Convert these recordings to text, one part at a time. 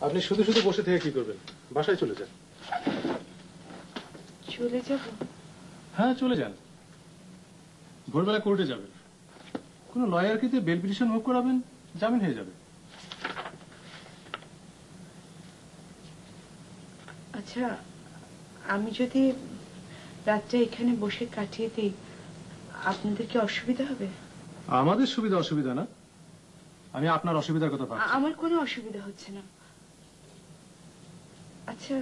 আপনি শুধু শুধু বসে থেকে কি করবেন? বাসায় চলে যান। চলে যাব? হ্যাঁ চলে যান। ভোরবেলা কোর্টে যাবেন, কোনো লয়ারকে দিয়ে বেল পিটিশন মুভ করাবেন, জামিন হয়ে যাবে। আচ্ছা, আমি যদি রাতটা এখানে বসে কাটিয়ে দিই আপনাদের কি অসুবিধা হবে? আমাদের সুবিধা অসুবিধা না, আমি আপনার অসুবিধার কথা ভাবছি। আমার কোনো অসুবিধা হচ্ছে না। আচ্ছা,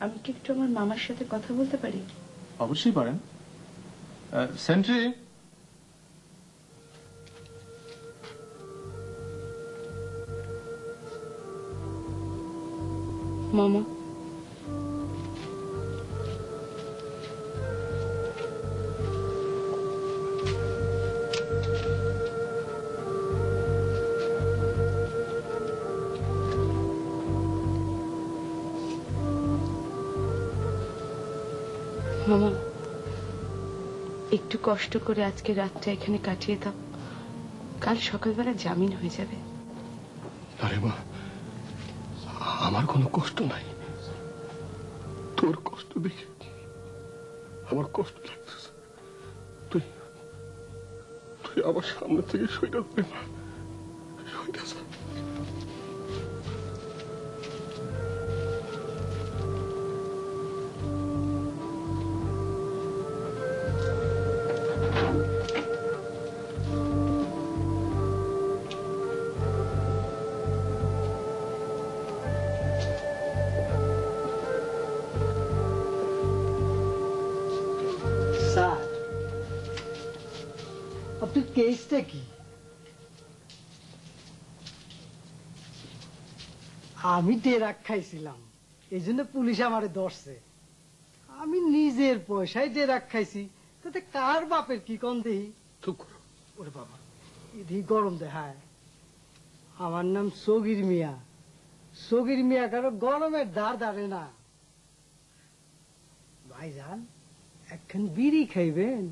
আমি কি একটু আমার মামার সাথে কথা বলতে পারি? অবশ্যই পারেন। সেন্ট্রি, মামা, মামা, একটু কষ্ট করে আজকে রাতটা এখানে কাটিয়ে দাও, কাল সকালবেলা জামিন হয়ে যাবে। আরে মা, আমার কোনো কষ্ট নাই, তোর কষ্ট দেখে আমার কষ্ট লাগতেছে। তুই তুই আমার সামনে থেকে সইটা যাবে না, সইটা যা। আপনার কেসটা কি? আমি ডেরাক খাইছিলাম, এই জন্য পুলিশ আমারে ধরছে। আমি নিজের পয়সায় ডেরাক খাইছি, তাতে কার বাপের কি কম দেহি? ওরে বাবা, এদিকে গরম দেখায়। আমার নাম সগির মিয়া। সগির মিয়া কারো গরমের ধার ধারে না। ভাইজান, একখান বিড়ি খাইবেন?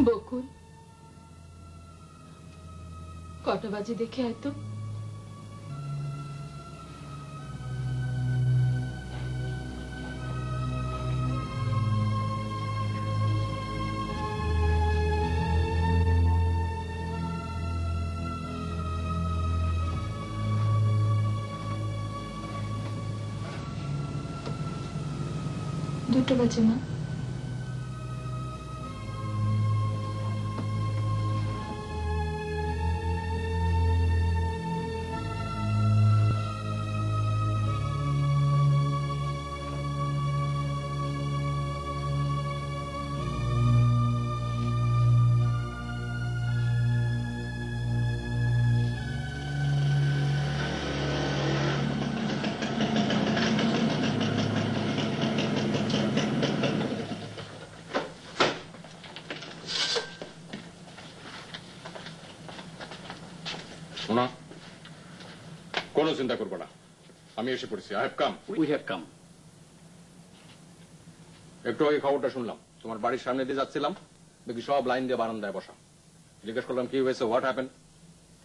বকুল, কটা বাজে দেখে এত? দুটো বাজে না? কোনো চিন্তা করবো না, আমি এসে পড়েছি। I have come. We have come. একটু আগে খবরটা শুনলাম, তোমার বাড়ির সামনে দিয়ে যাচ্ছিলাম, দেখি সব লাইন দিয়ে বারান্দায় বসা। জিজ্ঞেস করলাম কি হয়েছে, হোয়াট হ্যাপেন।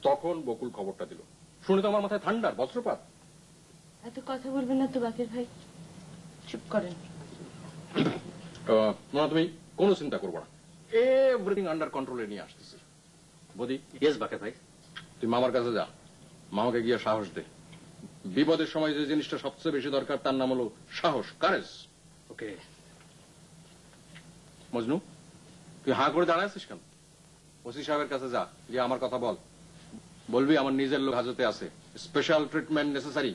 তখন বকুল খবরটা দিল। শুনে তো আমার মাথায় ঠান্ডার বজ্রপাত। এত কথা বলবেন না তো বাকের ভাই, চুপ করেন। না, তুমি কোনো চিন্তা করবো না, এভরিথিং আন্ডার কন্ট্রোলে নিয়ে আসতেছি। বদি, ইয়েস বাকের ভাই। তুই মামার কাছে যা, মামাকে গিয়ে সাহস দে। বিপদের সময় যে জিনিসটা সবচেয়ে বেশি দরকার তার নাম হলো সাহস, কারেজ। ওকে। মজনু, তুই হাঁ করে দাঁড়ায় আছিস কেন? ওসি সাহেবের কাছে যা, গিয়ে আমার কথা বল। বলবি আমার নিজের লোক হাজতে আছে, স্পেশাল ট্রিটমেন্ট নেসেসারি।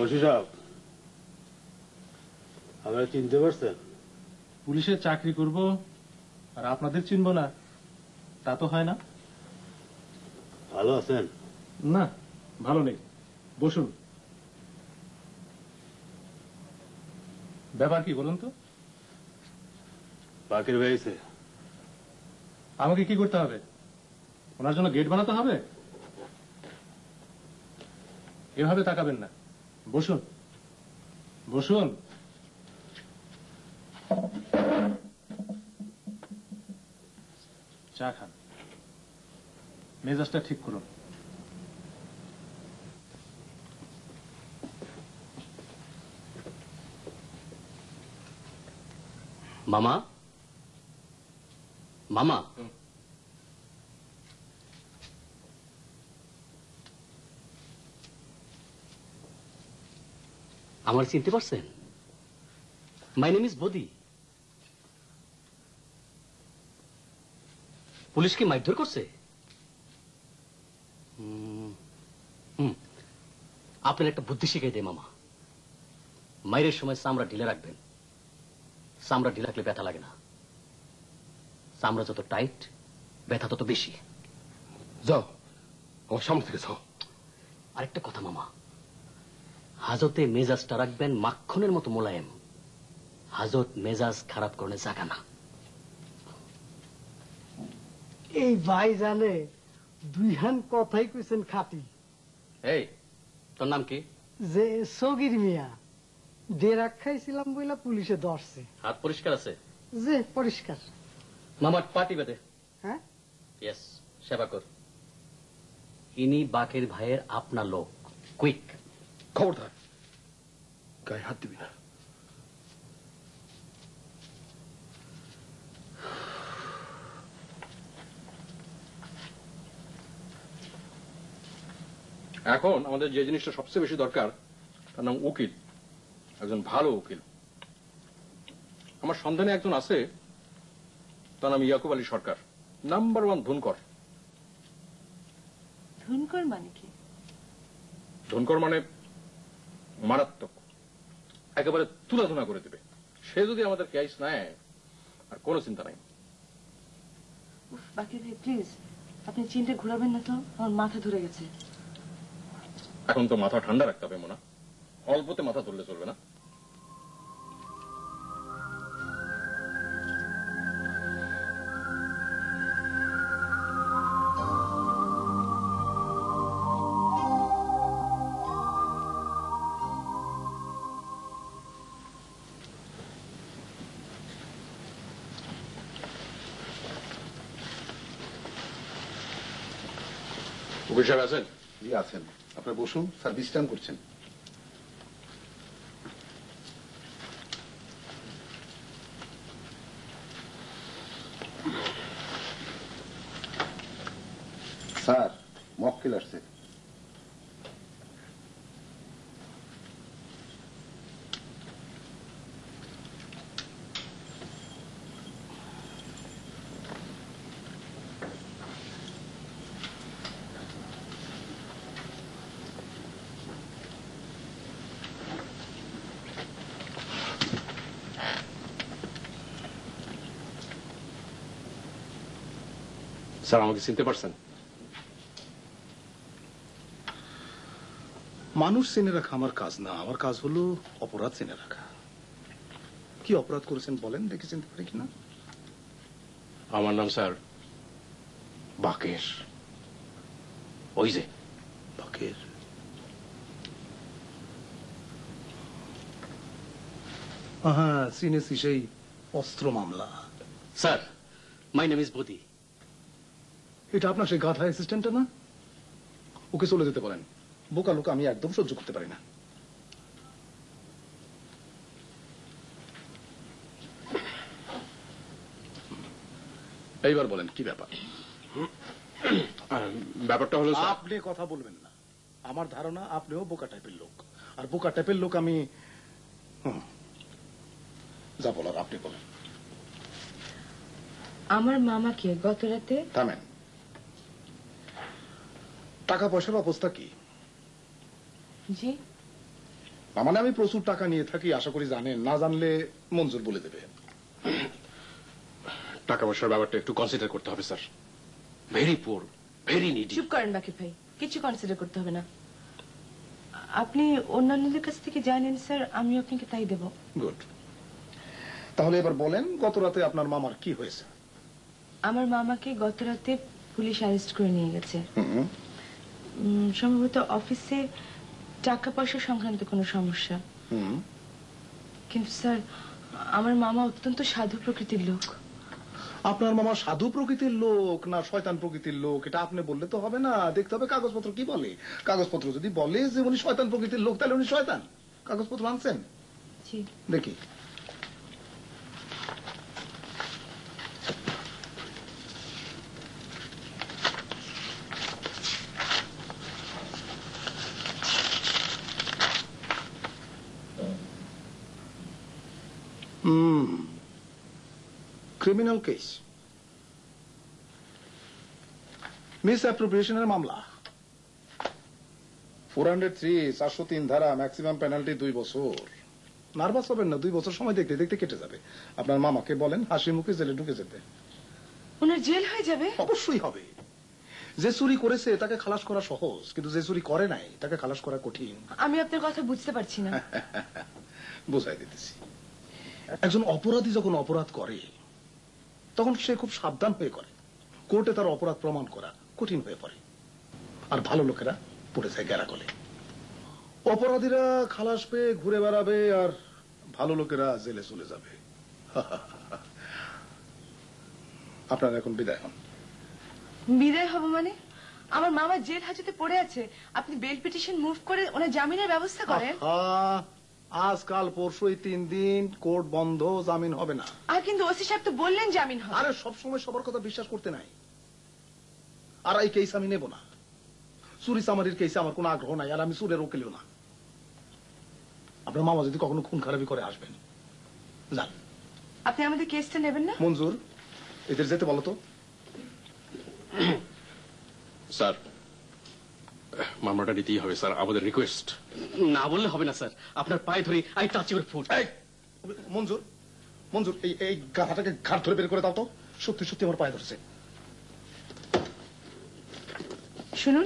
ওসি সাহেব, আমরা চিনতে পারছেন? পুলিশের চাকরি করব আর আপনাদের চিনব না, তা তো হয় না। ভালো আছেন? না, ভালো নেই। বসুন। ব্যাপার কি বলুন তো? বাকির ভাইছে আমাকে কি করতে হবে? ওনার জন্য গেট বানাতে হবে? এভাবে তাকাবেন না, বসুন বসুন। চা খান, মেজাজটা ঠিক করুন। মামা, মামা, আমার চিনতে পারছেন? My name is Bodi. Police কি মারধর করছে? আপনার একটা বুদ্ধি শিখাই দে মামা। মাইরের সময় চামড়া ঢিলে রাখবেন। চামড়া ঢিলে রাখলে ব্যথা লাগে না। চামড়া যত টাইট, ব্যথা তত বেশি। যাও, আমার সামনে থেকে যাও। আরেকটা কথা মামা, হাজতে মেজাজটা রাখবেন মাখনের মতো মোলায়েম। হাজত মেজাজ খারাপ করলে জাগা না। এই ভাই জানে দুই হান কথাই কইছেন খাটি। এই, তোর নাম কি? যে সগির মিয়া, ডেরা খাইছিলাম বইলা পুলিশে ধরছে। হাত পরিষ্কার আছে? যে পরিষ্কার। মামার পাটি বেঁধে। হ্যাঁ, ইয়েস, সেবা কর। ইনি বাকের ভাইয়ের আপনা লোক। কুইক। খবরদার গায়ে হাত দিবি না। এখন আমাদের যে জিনিসটা সবচেয়ে বেশি দরকার তার নাম উকিল, একজন ভালো উকিল। আমার সন্ধানে একজন আছে, তার নাম ইয়াকুব আলী সরকার, নাম্বার 1 ধুনকর। ধুনকর মানে কি? ধুনকর মানে মারাত্মক, একেবারে তুলাধুনা করে দেবে। সে যদি আমাদের কেস নেয় আর কোনো চিন্তা নাই। বাকের ভাই প্লিজ, আপনি চিনটা ঘুরাবেন না তো, আমার মাথা ধরে গেছে। এখন তো মাথা ঠান্ডা রাখতে হবে মোনা, অল্পতে মাথা তুললে চলবে না। উকিল সাহেব আছেন? জি আছেন, আপনার বসুন, স্যার বিশ্রাম করছেন। স্যার মক্কেল আসছে। স্যার আমাকে চিনতে পারছেন? মানুষ চিনে রাখা আমার কাজ না, আমার কাজ হলো অপরাধ চিনে রাখা। কি অপরাধ করেছেন বলেন, দেখে চিনতে পারি কিনা? আমার নাম স্যার বাকের। ওই যে বাকের। হ্যাঁ, চিনেছি, সেই অস্ত্র মামলা। স্যার, মাই নেম ইজ বদি। এটা আপনার সেই গাধা অ্যাসিস্ট্যান্টটা না? ওকে চলে যেতে পারেন। বোকা লোক আমি একদম সহ্য করতে পারি না। এইবার বলেন কি ব্যাপার? ব্যাপারটা হলো স্যার, আপনি কথা বলবেন না। আমার ধারণা আপনিও বোকা টাইপের লোক, আর বোকা টাইপের লোক আমি। যা বলার আপনি বলেন। আমার মামাকে গত রাতে থামেন। টাকা পয়সার অবস্থা কি? জি মানে আমি প্রচুর টাকা নিয়ে থাকি, আশা করি জানেন। না জানলে মঞ্জুর বলে দেবে। টাকা পয়সার ব্যাপারটা একটু কনসিডার করতে হবে sir. Very poor, very needy. চুপ করেন বাকি ভাই, কিছু কনসিডার করতে হবে না। আপনি অন্যান্যদের কাছ থেকে জানেন স্যার, আমি আপনাকে তাই দেব। গুড। তাহলে এবার বলেন গত রাতে আপনার মামার কি হয়েছে? আমার মামাকে গত রাতে পুলিশ অ্যারেস্ট করে নিয়ে গেছে। সম্ভবত অফিসে টাকা পয়সা সংক্রান্ত কোনো সমস্যা। কিন্তু স্যার, আমার মামা অত্যন্ত সাধু প্রকৃতির লোক। আপনার মামা সাধু প্রকৃতির লোক না শয়তান প্রকৃতির লোক, এটা আপনি বললে তো হবে না। দেখতে হবে কাগজপত্র কি বলে। কাগজপত্র যদি বলে যে উনি শয়তান প্রকৃতির লোক, তাহলে উনি শয়তান। কাগজপত্র আনছেন? জি। দেখি। ক্রিমিনাল কেস, মিস অ্যাপ্রোপ্রিয়েশনের মামলা। 403 403 ধারা, ম্যাক্সিমাম পেনাল্টি 2 বছর। নার্ভাস হবেন না, 2 বছর সময় দেখতে দেখতে কেটে যাবে। আপনার মামাকে বলেন হাসি মুখে জেলে ঢুকে যেতে। ওনার জেল হয়ে যাবে? অবশ্যই হবে। যে চুরি করেছে তাকে খালাস করা সহজ, কিন্তু যে চুরি করে নাই তাকে খালাস করা কঠিন। আমি আপনার কথা বুঝতে পারছি না। বুঝাই দিতেছি। একজন অপরাধী যখন অপরাধ করে তখন সে খুব সাবধান হয়ে করে। কোর্টে তার অপরাধ প্রমাণ করা কঠিন হয়ে পড়ে, আর ভালো লোকেরা পড়ে যায় গ্যারাকলে। অপরাধীরা খালাস পেয়ে ঘুরে বেড়াবে, আর ভালো লোকেরা জেলে চলে যাবে। আপনারা এখন বিদায় হন। বিদায় হব মানে? আমার মামা জেল হাজতে পড়ে আছে, আপনি বেল পিটিশন মুভ করে ওনার জামিনের ব্যবস্থা করেন। আজকাল পরশু 3 দিন কোর্ট বন্ধ, জামিন হবে না। আর কিন্তু ওসি সাহেব তো বললেন জামিন হবে। আরে সবসময় সবার কথা বিশ্বাস করতে নাই। আর এই কেস আমি নেব না। চুরি চামারির কেসে আমার কোনো আগ্রহ নাই, আর আমি চুরের উকিলও না। আপনার মামা যদি কখনো খুন খারাপি করে আসবেন, যান। আপনি আমাদের কেসটা নেবেন না? মঞ্জুর, এদের যেতে বলো তো। স্যার, মামলাটা নিতেই হবে স্যার, আমাদের রিকোয়েস্ট। না বললে হবে না স্যার, আপনার পায়ে ধরে আই টাচ ইউর ফুট। মঞ্জুর, মঞ্জুর, এই গাধাটাকে ঘাট ধরে বের করে দাও তো। সত্যি সত্যি আমার পায়ে ধরছে। শুনুন,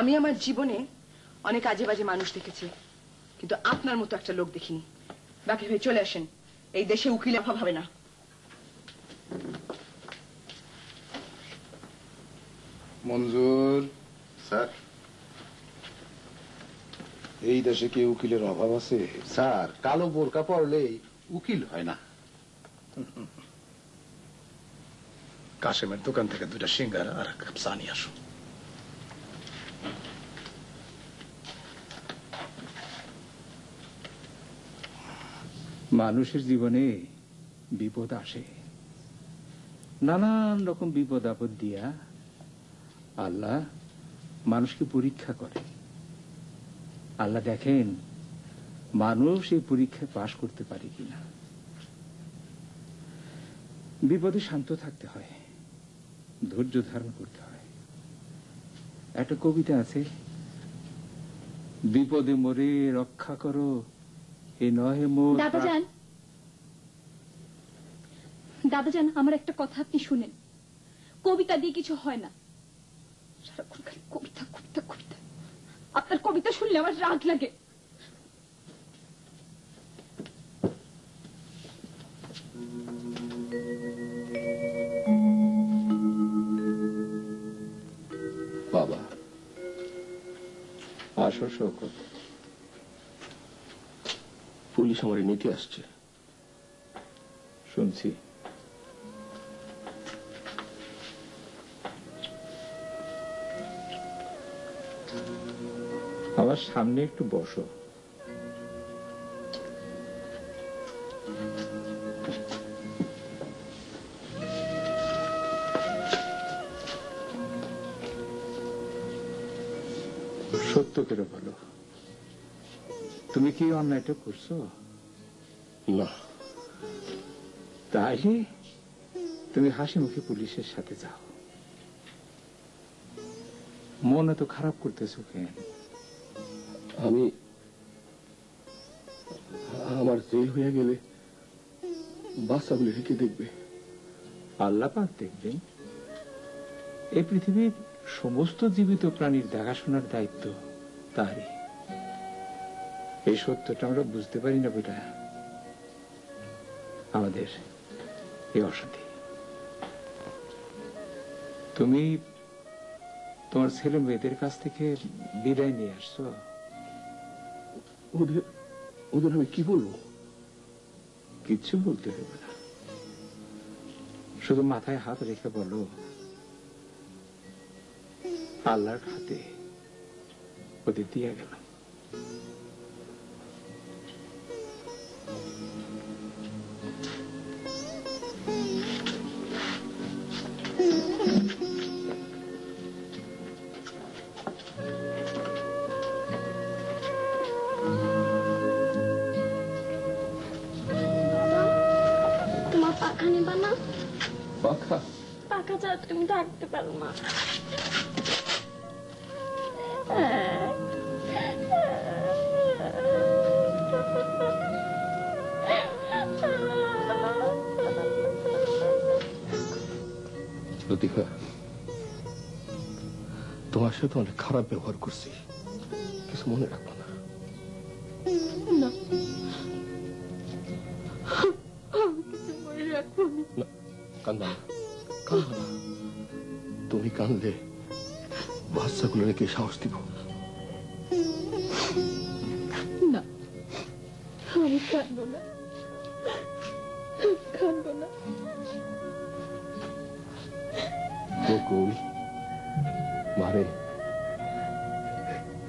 আমি আমার জীবনে অনেক আজে বাজে মানুষ দেখেছি, কিন্তু আপনার মতো একটা লোক দেখিনি। বাকি ভাই চলে আসেন, এই দেশে উকিল অভাব হবে না। মঞ্জুর স্যার, এই দেশে কি উকিলের অভাব আছে? স্যার কালো বোরকা পরলেই উকিল হয় না। কাশেমের দোকান থেকে 2টা সিঙ্গারা আর 1 কাপ চা নিয়ে আসো। মানুষের জীবনে বিপদ আসে, নানান রকম বিপদ আপদ দিয়া আল্লাহ মানুষকে পরীক্ষা করে। আল্লাহ দেখেন মানুষ এই পরীক্ষায় পাশ করতে পারে কিনা। বিপদে শান্ত থাকতে হয়, ধৈর্য ধারণ করতে হয়। একটা কবিতা আছে, বিপদে মরে রক্ষা করো এ নহে মোর। দাদাজান, আমার একটা কথা আপনি শুনেন। কবিতা দিয়ে কিছু হয় না, সারাক্ষণ খালি কবিতা কবিতা কবিতা। আপনার কবিতা শুনলে আমার রাগ লাগে। আসো শওকত। পুলিশ আমার নিতে আসছে। শুনছি। আমার সামনে একটু বসো। সত্য করে বলো, তুমি কি অন্যায়টা করছো? না। তাইলে তুমি হাসি মুখে পুলিশের সাথে যাও। মন এত খারাপ করতেছো কেন? আমার জেল হয়ে গেলে বাচ্চাগুলো রেখে দেখবে। আল্লাহ পাক দেখবেন। এই পৃথিবীর সমস্ত জীবিত প্রাণীর দেখাশোনার দায়িত্ব তারই। এই সত্যটা আমরা বুঝতে পারি না বেটা, আমাদের এই অসাধি। তুমি তোমার ছেলে মেয়েদের কাছ থেকে বিদায় নিয়ে আসছো। ওদের আমি কি বলবো? কিচ্ছু বলতে দেবে না, শুধু মাথায় হাত রেখে বলো, আল্লাহর হাতে ওদের দিয়ে গেলাম। তোমার পাখা নেবা না? পাখা? পাখা ছাড়া তুমি থাকতে পারো না। লতিফা, তোমার সাথে অনেক খারাপ ব্যবহার করছি, কিছু মনে রাখবো না। না, আমি কিছু মনে রাখবো না। কান্দা না, কান্দা না। তুমি কানলে বাচ্চাগুলো রেখে সাহস দিব না। আমি কাঁদবো না, কাঁদবো না। বকুল, মারে,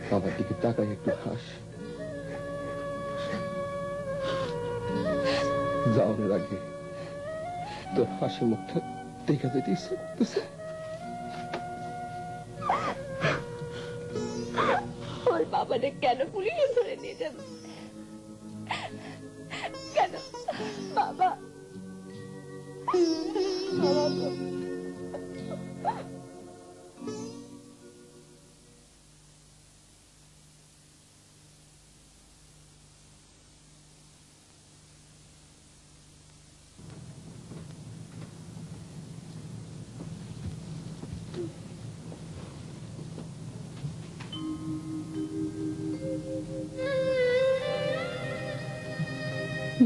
বাবার দিকে তাকায় একটু হাস। যাওয়ার আগে তোর হাসি মুখটা দেখা যেতে ইচ্ছা করতেছে। ওর বাবাটা কেন পুলিশে ধরে নিয়ে যাবে? কেন বাবা?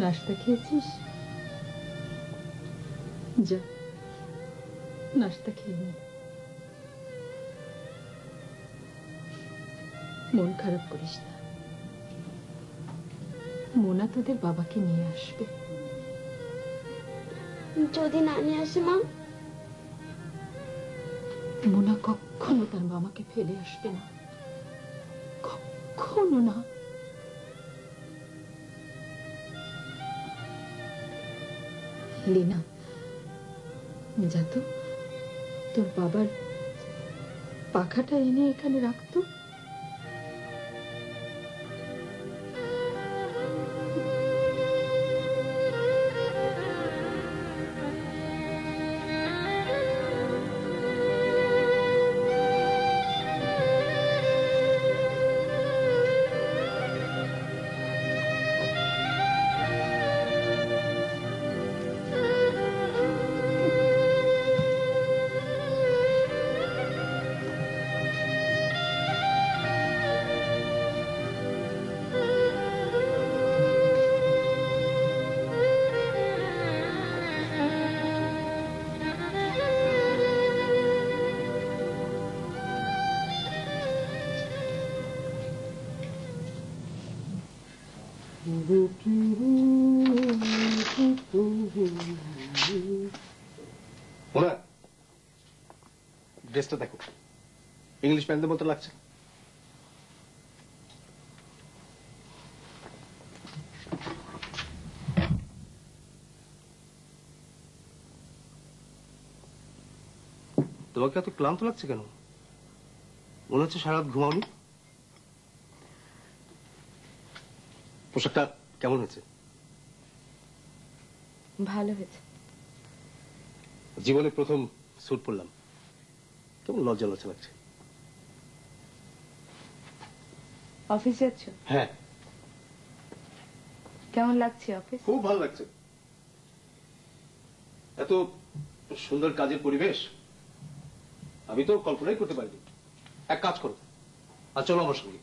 নাস্তা খেয়েছিস? যা নাস্তা খেয়ে নে। মন খারাপ করিস না, মোনা তোদের বাবাকে নিয়ে আসবে। যদি না নিয়ে আসে মা? মোনা কখনো তার মামাকে ফেলে আসবে না, কখনো না। লীনা, যা তো তোর বাবার পাখাটা এনে এখানে রাখতো। ওরা ড্রেসটা দেখো, ইংলিশ প্যান্টের মতো লাগছে। তোমাকে এত ক্লান্ত লাগছে কেন? মনে হচ্ছে সারা রাত ঘুমাওনি। পোশাকটা কেমন হয়েছে? ভালো হয়েছে। জীবনে প্রথম স্যুট পরলাম, কেমন লজ্জা লজ্জা লাগছে। অফিস যাচ্ছ? হ্যাঁ। কেমন লাগছে অফিস? খুব ভালো লাগছে, এত সুন্দর কাজের পরিবেশ আমি তো কল্পনাই করতে পারিনি। এক কাজ করো, আর চলো আমার সঙ্গে,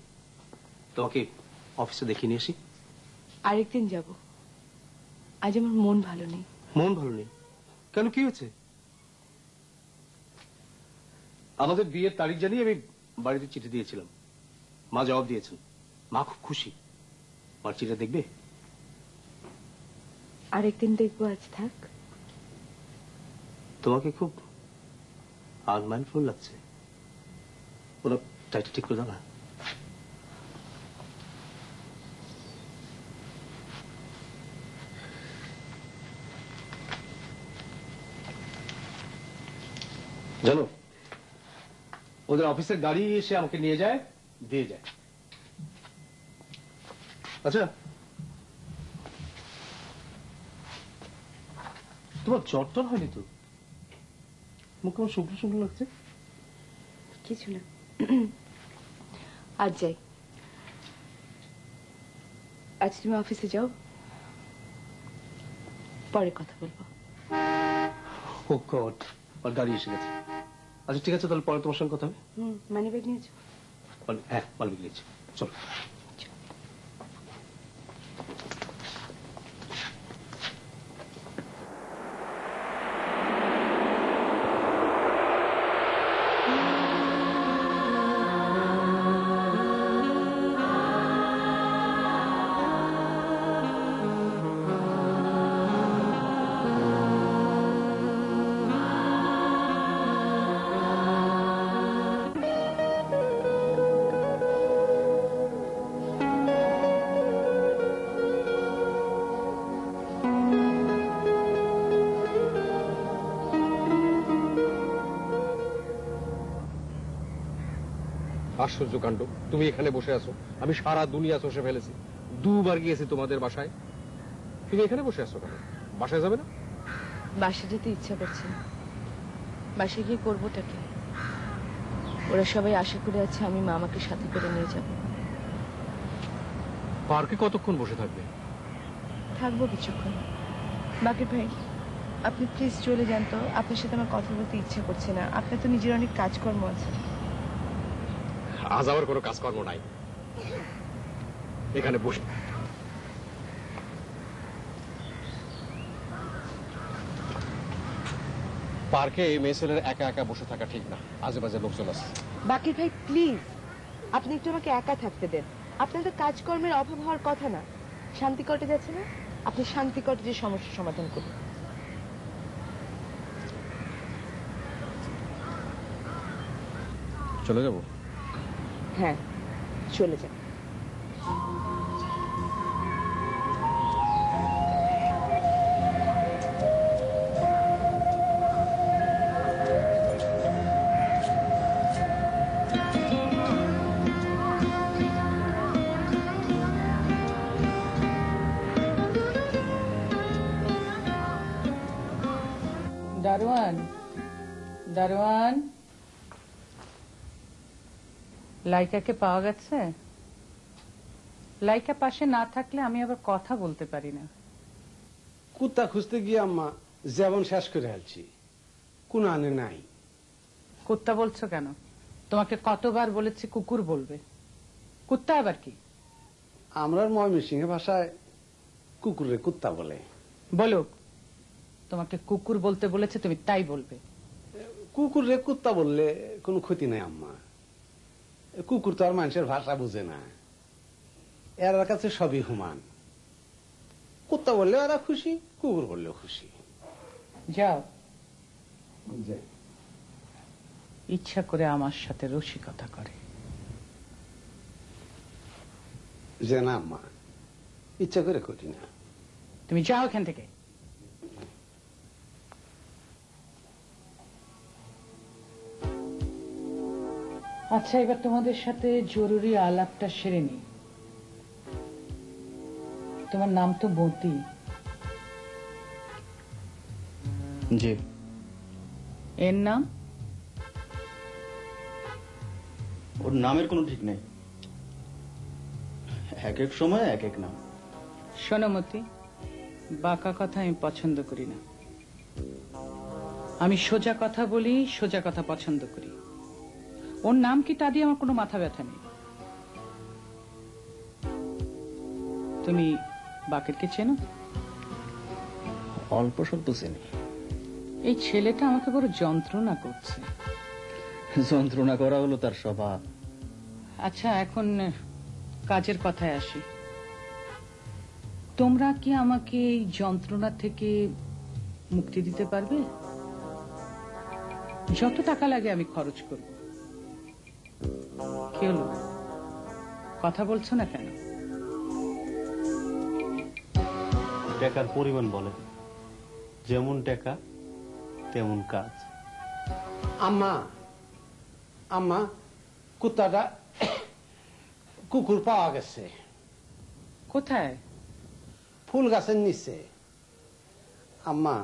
তোমাকে অফিসে দেখিয়ে নিয়ে আসি। আরেকদিন যাব, আজ আমার মন ভালো নেই। মন ভালো নেই কেন, কি হয়েছে? আমাদের বিয়ের তারিখ জানিয়ে আমি বাড়িতে চিঠি দিয়েছিলাম, মা জবাব দিয়েছেন, মা খুব খুশি। মার চিঠিটা দেখবে? আরেকদিন দেখবো, আজ থাক। তোমাকে খুব আনমাইন্ডফুল লাগছে, ওরা টাইটা ঠিক করে দাও না। জানো, ওদের অফিসের গাড়ি এসে আমাকে নিয়ে যায়, দিয়ে যায়। আচ্ছা, তোমার জ্বর টর হয়নি তো? মুখ আমার শুকনো শুকনো লাগছে। কিছু না, আজ যাই। আজ তুমি অফিসে যাও, পরে কথা বলবো। ও গড, আর গাড়ি এসে গেছে। আচ্ছা ঠিক আছে, তাহলে পরে তোমার সঙ্গে কথা হবে। মানি ব্যাগ নিয়েছো? হ্যাঁ, মানি ব্যাগ নিয়েছি, চলো। আশ্চর্য কাণ্ড, তুমি এখানে বসে আছো, আমি সারা দুনিয়া চষে ফেলেছি, দুবার গিয়েছি তোমাদের বাসায়, তুমি এখানে বসে আছো কেন? বাসায় যাবে না? বাসে যেতে ইচ্ছা করছে না। বাসে গিয়ে করবোটা কি? ওরা সবাই আশা করে আছে আমি মামাকে সাথে করে নিয়ে যাব। পার্কে কতক্ষণ বসে থাকবে? থাকবো কিছুক্ষণ। বাকির ভাই, আপনি প্লিজ চলে যান তো, আপনার সাথে আমার কথা বলতে ইচ্ছা করছে না। আপনার তো নিজের অনেক কাজকর্ম আছে। আজ আমার কোনো কাজকর্ম নাই, এখানে বসে। পার্কে মেয়ে ছেলের একা একা বসে থাকা ঠিক না, আজেবাজে লোকজন আছে। বাকির ভাই প্লিজ, আপনি একটু আমাকে একা থাকতে দেন। আপনার তো কাজকর্মের অভাব হওয়ার কথা না। শান্তি কটে যাচ্ছে না, আপনি শান্তি কটে যে সমস্যার সমাধান করুন। চলে যাব? হ্যাঁ, চলে যান। দারোয়ান, দারোয়ান, লাইকাকে পাওয়া গেছে? লাইকা পাশে না থাকলে আমি আবার কথা বলতে পারি না। কুত্তা খুঁজতে গিয়ে আম্মা যেমন শেষ করে আলছি, কোন আনে নাই। কুত্তা বলছো কেন? তোমাকে কতবার বলেছি কুকুর বলবে, কুত্তা আবার কি? আমরার ময়মনসিংহ ভাষায় কুকুরে কুত্তা বলে। বলুক, তোমাকে কুকুর বলতে বলেছে, তুমি তাই বলবে। কুকুরে কুত্তা বললে কোনো ক্ষতি নাই আম্মা। কুকুর তো আর মানুষের ভাষা বুঝে না, এর কাছে সবই হুমান। কুত্তা বললে ওরা খুশি, কুকুর বললেও খুশি। যাও, ইচ্ছা করে আমার সাথে রসিকতা করে। যে না মা, ইচ্ছা করে করি না। তুমি যাও এখান থেকে। আচ্ছা, এবার তোমাদের সাথে জরুরি আলাপটা সেরে নি। তোমার নাম তো মতি। জি। এর নাম? ওর নামের কোনো ঠিক নেই, এক এক সময় এক এক নাম। শোনো মতি, বাঁকা কথা আমি পছন্দ করি না। আমি সোজা কথা বলি, সোজা কথা পছন্দ করি। ওর নাম কি তা দিয়ে আমার কোনো মাথা ব্যথা নেই। তুমি বাকেরকে চেনো? অল্প স্বল্প চিনি। এই ছেলেটা আমাকে বড় যন্ত্রণা করছে। যন্ত্রণা করা হলো তার স্বভাব। আচ্ছা, এখন কাজের কথায় আসি। তোমরা কি আমাকে এই যন্ত্রণা থেকে মুক্তি দিতে পারবে? যত টাকা লাগে আমি খরচ করব। কি হলো, কথা বলছো না কেন? টাকার পরিমাণ বলেন, যেমন টাকা তেমন কাজ। আম্মা, আম্মা, কুত্তাটা কুকুর পাওয়া গেছে। কোথায়? ফুল গাছের নিচে। আম্মা,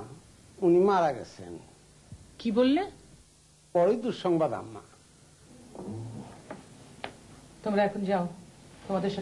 উনি মারা গেছেন। কি বললে? বড়ই দুঃসংবাদ আম্মা। তোমরা এখন যাও, তোমাদের সাথে